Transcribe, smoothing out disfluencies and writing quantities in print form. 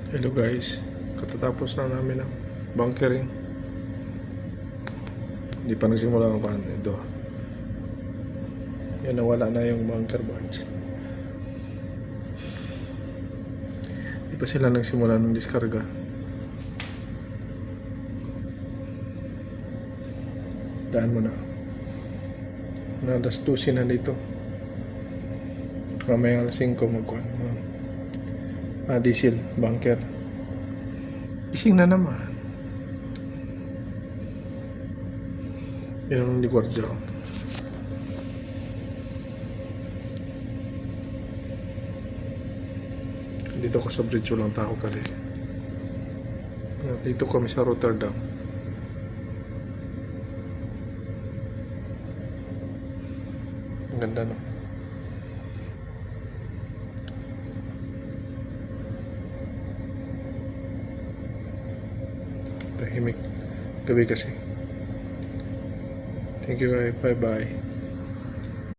Hello guys, katatapos na namin ng bunkering. Hindi pa nagsimula ang pan. Ito. Yan, nawala na yung bunker barge. Hindi pa sila nagsimula ng diskarga. Daan mo na. Alas 12 na dito. Mamaya alas 5 magkuhan. Diesel, bunker. Ising na naman. Yan ang ligwardya. Dito ko sa bridge, walang tao kasi. Dito kami sa Rotterdam. Ang ganda, no? Tahimik. Gabi kasi. Thank you, bye bye.